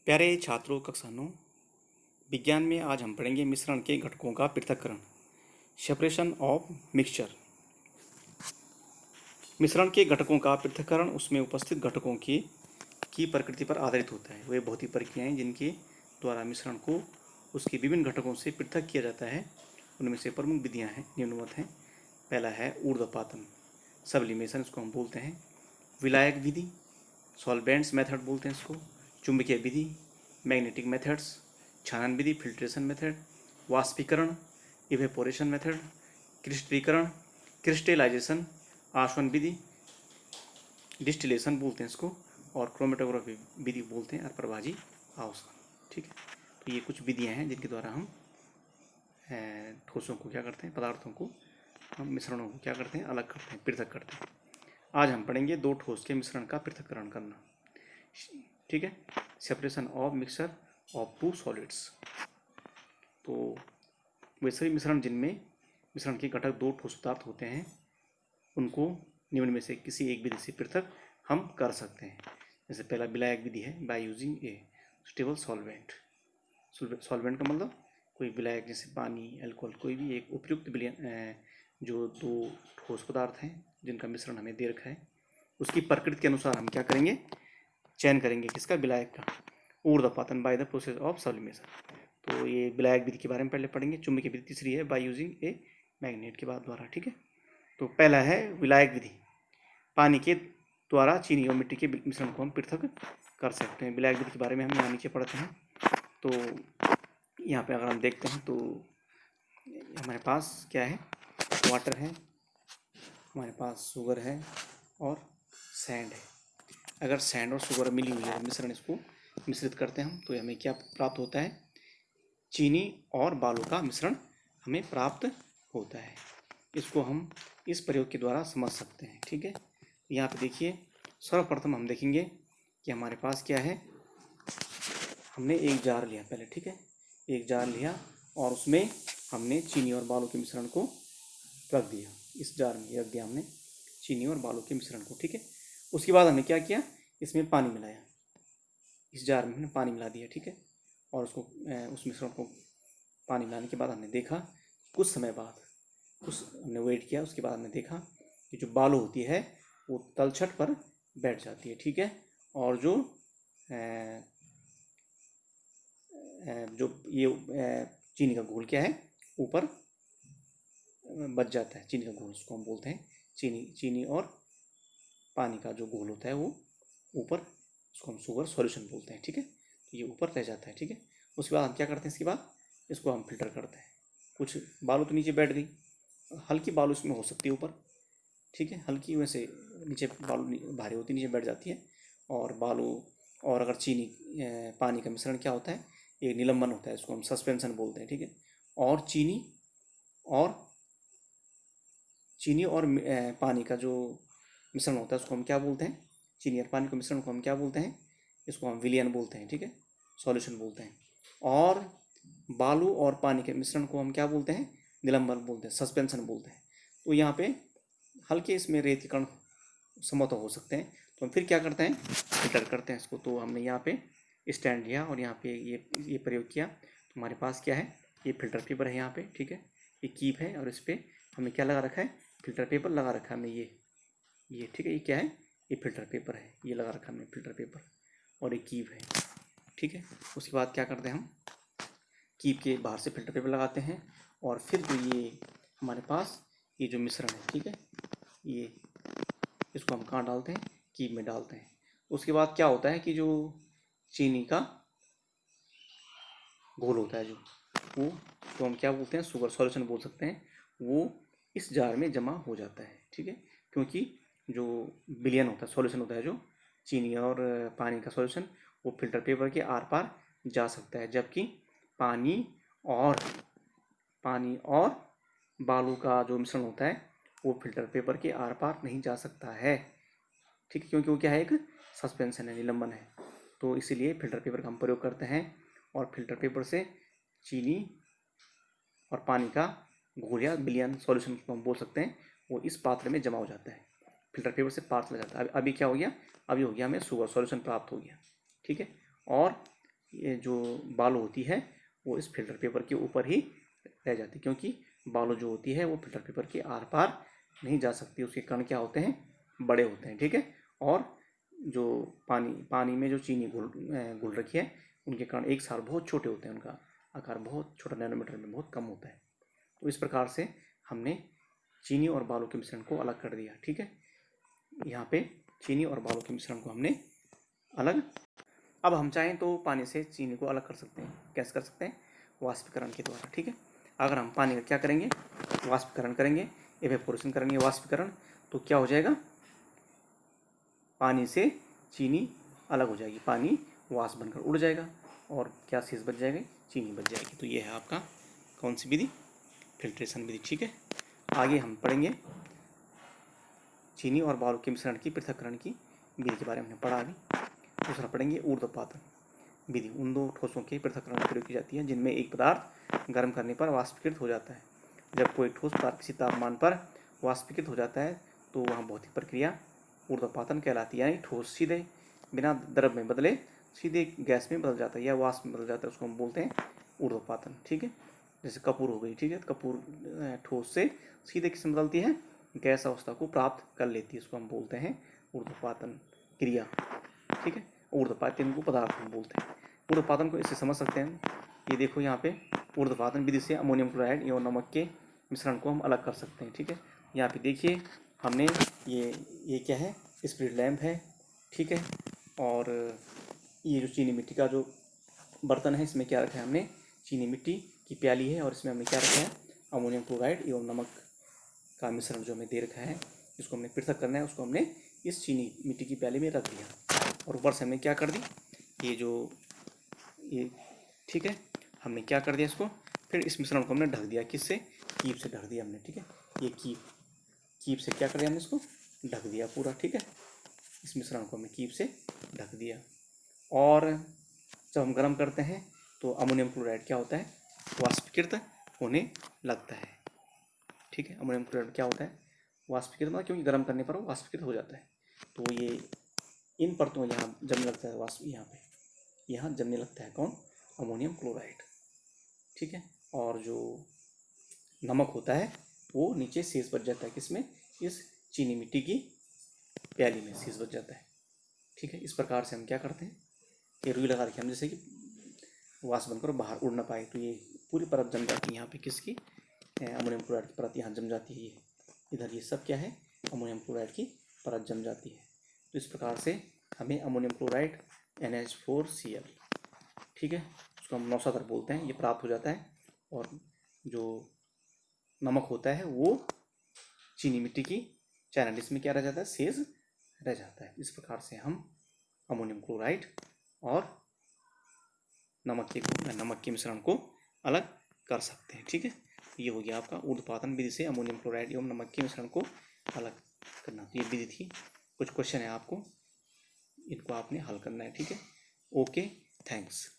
प्यारे छात्रों, कक्षा 9 विज्ञान में आज हम पढ़ेंगे मिश्रण के घटकों का पृथक्करण, सेपरेशन ऑफ मिक्सचर। मिश्रण के घटकों का पृथक्करण उसमें उपस्थित घटकों की प्रकृति पर आधारित होता है। वे भौतिक प्रक्रियाएं जिनके द्वारा मिश्रण को उसके विभिन्न घटकों से पृथक किया जाता है, उनमें से प्रमुख विधियां हैं, निम्नवत हैं। पहला है ऊर्ध्वपातन, सब्लिमेशन इसको हम बोलते हैं। विलायक विधि, सॉल्वेंट्स मेथड बोलते हैं इसको। चुंबकीय विधि, मैग्नेटिक मेथड्स, छानन विधि, फिल्ट्रेशन मेथड। वाष्पीकरण, इवेपोरेशन मेथड। क्रिस्टलीकरण, क्रिस्टलाइजेशन, आसवन विधि, डिस्टिलेशन बोलते हैं इसको। और क्रोमेटोग्राफी विधि बोलते हैं, अप्रभाजी आवर्धन। ठीक है, तो ये कुछ विधियां हैं जिनके द्वारा हम ठोसों को क्या करते हैं, पदार्थों को, हम मिश्रणों को क्या करते हैं, अलग करते हैं, पृथक करते हैं। आज हम पढ़ेंगे दो ठोस के मिश्रण का पृथक्करण करना। ठीक है, separation of mixture of two solids. तो वे सभी मिश्रण जिनमें मिश्रण के घटक दो ठोस पदार्थ होते हैं, उनको निम्न में से किसी एक विधि से पृथक हम कर सकते हैं। जैसे पहला विलायक विधि है, by using a suitable solvent. Solvent का मतलब कोई विलायक, जैसे पानी, अल्कोहल, कोई भी एक उपयुक्त जो दो ठोस पदार्थ हैं जिनका मिश्रण हमें दे रखा है, उसकी प्रकृति के अनुसार हम क्या करेंगे, चयन करेंगे किसका, विलायक का। ऊर्ध्वपातन by the process of sublimation. तो ये विलायक विधि के बारे में पहले पढ़ेंगे। चुंबकीय विधि तीसरी है, बाय यूजिंग ए मैग्नेट के बाद द्वारा। ठीक है, तो पहला है विलायक विधि। पानी के द्वारा चीनी और मिट्टी के मिश्रण को हम पृथक कर सकते हैं। विलायक विधि के बारे में हम यहाँ नीचे पढ़ते हैं। तो यहाँ पे अगर हम देखते हैं तो हमारे पास क्या है, वाटर है, हमारे पास शुगर है और सैंड है। अगर सैंड और शुगर मिली हुई है मिश्रण, इसको मिश्रित करते हैं हम, तो हमें क्या प्राप्त होता है, चीनी और बालू का मिश्रण हमें प्राप्त होता है। इसको हम इस प्रयोग के द्वारा समझ सकते हैं। ठीक है, यहाँ पे देखिए, सर्वप्रथम हम देखेंगे कि हमारे पास क्या है। हमने एक जार लिया पहले, ठीक है, एक जार लिया और उसमें हमने चीनी और बालू के मिश्रण को रख दिया। इस जार में रख दिया हमने चीनी और बालू के मिश्रण को। ठीक है, उसके बाद हमने क्या किया, इसमें पानी मिलाया। इस जार में हमने पानी मिला दिया। ठीक है, और उसको उस मिश्रण को पानी मिलाने के बाद हमने देखा, कुछ समय बाद हमने वेट किया, उसके बाद हमने देखा कि जो बालू होती है वो तलछट पर बैठ जाती है। ठीक है, और जो ये चीनी का घोल क्या है, ऊपर बच जाता है। चीनी का घोल उसको हम बोलते हैं, चीनी और पानी का जो घोल होता है वो ऊपर, उसको हम शुगर सॉल्यूशन बोलते हैं। ठीक है, तो ये ऊपर रह जाता है। ठीक है, उसके बाद हम क्या करते हैं, इसके बाद इसको हम फिल्टर करते हैं। कुछ बालू तो नीचे बैठ गई, हल्की बालू इसमें हो सकती है ऊपर। ठीक है, हल्की वैसे नीचे बालू भारी होती है, नीचे बैठ जाती है। और बालू और अगर चीनी पानी का मिश्रण क्या होता है, एक निलंबन होता है, इसको हम सस्पेंशन बोलते हैं। ठीक है, और चीनी और पानी का जो मिश्रण होता है उसको हम क्या बोलते हैं, चीनी और पानी के मिश्रण को हम क्या बोलते हैं, इसको हम विलयन बोलते हैं। ठीक है, सॉल्यूशन बोलते हैं। और बालू और पानी के मिश्रण को हम क्या बोलते हैं, निलंबन बोलते हैं, सस्पेंशन बोलते हैं। तो यहाँ पे हल्के इसमें रेत के कण संभवतः हो सकते हैं, तो हम फिर क्या करते हैं, फिल्टर करते हैं इसको। तो हमने यहाँ पे स्टैंड लिया और यहाँ पे ये प्रयोग किया, तो हमारे पास क्या है, ये फिल्टर पेपर है यहाँ पे। ठीक है, ये कीप है और इस पर हमने क्या लगा रखा है, फिल्टर पेपर लगा रखा है हमने ये। ठीक है, ये क्या है, ये फिल्टर पेपर है, ये लगा रखा है हमने फिल्टर पेपर, और ये कीप है। ठीक है, उसके बाद क्या करते हैं, हम कीप के बाहर से फिल्टर पेपर लगाते हैं और फिर जो ये हमारे पास ये जो मिश्रण है, ठीक है, ये इसको हम कहाँ डालते हैं, कीप में डालते हैं। उसके बाद क्या होता है कि जो चीनी का घोल होता है, वो तो हम क्या बोलते हैं, शुगर सॉल्यूशन बोल सकते हैं, वो इस जार में जमा हो जाता है। ठीक है, क्योंकि जो विलयन होता है, सॉल्यूशन होता है, जो चीनी और पानी का सॉल्यूशन, वो फिल्टर पेपर के आर पार जा सकता है, जबकि पानी और बालू का जो मिश्रण होता है वो फिल्टर पेपर के आर पार नहीं जा सकता है। ठीक है, क्योंकि वो क्या है, एक सस्पेंशन है, निलंबन है। तो इसीलिए फिल्टर पेपर का हम प्रयोग करते हैं, और फिल्टर पेपर से चीनी और पानी का घोल या विलयन सॉल्यूशन को हम बोल सकते हैं, वो इस पात्र में जमा हो जाता है, फिल्टर पेपर से पार चला जाता है। अभी क्या हो गया, अभी हो गया, हमें शुगर सॉल्यूशन प्राप्त हो गया। ठीक है, और ये जो बालू होती है वो इस फिल्टर पेपर के ऊपर ही रह जाती है, क्योंकि बालू जो होती है वो फिल्टर पेपर के आर पार नहीं जा सकती, उसके कण क्या होते हैं, बड़े होते हैं, ठीक है। और जो पानी में जो चीनी घुल रखी है उनके कण एक साथ बहुत छोटे होते हैं, उनका आकार बहुत छोटा, नैनोमीटर में बहुत कम होता है। तो इस प्रकार से हमने चीनी और बालू के मिश्रण को अलग कर दिया, ठीक है। यहाँ पे चीनी और बालू के मिश्रण को हमने अलग। अब हम चाहें तो पानी से चीनी को अलग कर सकते हैं। कैसे कर सकते हैं? वाष्पीकरण के द्वारा, ठीक है। अगर हम पानी का क्या करेंगे, वाष्पीकरण करेंगे, एवेपोरेशन करेंगे, वाष्पीकरण, तो क्या हो जाएगा, पानी से चीनी अलग हो जाएगी, पानी वाष्प बनकर उड़ जाएगा और क्या शेष बच जाएगा, चीनी बच जाएगी। तो ये है आपका कौन सी विधि, फिल्ट्रेशन विधि, ठीक है। आगे हम पढ़ेंगे चीनी और बालू के मिश्रण की पृथक्करण की विधि के बारे में हमने पढ़ा। अभी दूसरा पढ़ेंगे ऊर्ध्वपातन विधि। उन दो ठोसों के पृथक्करण में प्रयोग की जाती है जिनमें एक पदार्थ गर्म करने पर वाष्पीकृत हो जाता है। जब कोई ठोस पदार्थ किसी तापमान पर वाष्पीकृत हो जाता है तो वहाँ भौतिक प्रक्रिया ऊर्ध्वपातन कहलाती है, यानी ठोस सीधे बिना द्रव में बदले सीधे गैस में बदल जाता है या वाष्प में बदल जाता है, उसको हम बोलते हैं ऊर्ध्वपातन, ठीक है। जैसे कपूर हो गई, ठीक है, कपूर ठोस से सीधे किस में बदलती है, गैस अवस्था को प्राप्त कर लेती है, इसको हम बोलते हैं ऊर्ध्वपातन क्रिया, ठीक है। ऊर्ध्वपातन को पदार्थ हम बोलते हैं। ऊर्ध्वपातन को इससे समझ सकते हैं, ये देखो यहाँ पे ऊर्ध्वपातन विधि से अमोनियम क्लोराइड एवं नमक के मिश्रण को हम अलग कर सकते हैं, ठीक है। यहाँ पे देखिए हमने ये क्या है, स्पिरिट लैंप है, ठीक है। और ये जो चीनी मिट्टी का जो बर्तन है इसमें क्या रखा है हमने, चीनी मिट्टी की प्याली है और इसमें हमने क्या रखा है, अमोनियम क्लोराइड एवं नमक का मिश्रण जो हमें दे रखा है, जिसको हमने पृथक करना है, उसको हमने इस चीनी मिट्टी की प्याली में रख दिया और ऊपर से हमने क्या कर दी, ये ठीक है, हमने क्या कर दिया इसको, फिर इस मिश्रण को हमने ढक दिया, किससे, कीप से ढक दिया हमने, ठीक है। ये कीप से क्या कर दिया हमने, इसको ढक दिया पूरा, ठीक है। इस मिश्रण को हमने कीप से ढक दिया और जब हम गर्म करते हैं तो अमोनियम क्लोराइड क्या होता है, वाष्पीकृत होने लगता है, ठीक है। अमोनियम क्लोराइड क्या होता है, वाष्पीकृत, मतलब क्योंकि गर्म करने पर वो वाष्पीकृत हो जाता है। तो ये इन परतों यहाँ जमने लगता है, वाष्प यहाँ जमने लगता है, कौन, अमोनियम क्लोराइड, ठीक है। और जो नमक होता है वो नीचे शेष बच जाता है, किसमें, इस चीनी मिट्टी की प्याली में शेष बच जाता है, ठीक है। इस प्रकार से हम क्या करते हैं, ये रुई लगा रखी हम, जैसे कि वाष्प बनकर बाहर उड़ ना पाए, तो ये पूरी परत जम जाती है यहाँ पे, किसकी, अमोनियम क्लोराइड की परत यहाँ जम जाती है, इधर ये सब क्या है, अमोनियम क्लोराइड की परत जम जाती है। तो इस प्रकार से हमें अमोनियम क्लोराइड NH4Cl, ठीक है, उसको हम नौसागर बोलते हैं, ये प्राप्त हो जाता है। और जो नमक होता है वो चीनी मिट्टी की चाइना डिश में क्या रह जाता है, शेष रह जाता है। इस प्रकार से हम अमोनियम क्लोराइड और नमक के मिश्रण को अलग कर सकते हैं, ठीक है। ये हो गया आपका ऊर्ध्वपातन विधि से अमोनियम क्लोराइड एवं नमक के मिश्रण को अलग करना। तो ये विधि थी, कुछ क्वेश्चन है आपको, इनको आपने हल करना है, ठीक है। Okay, thanks.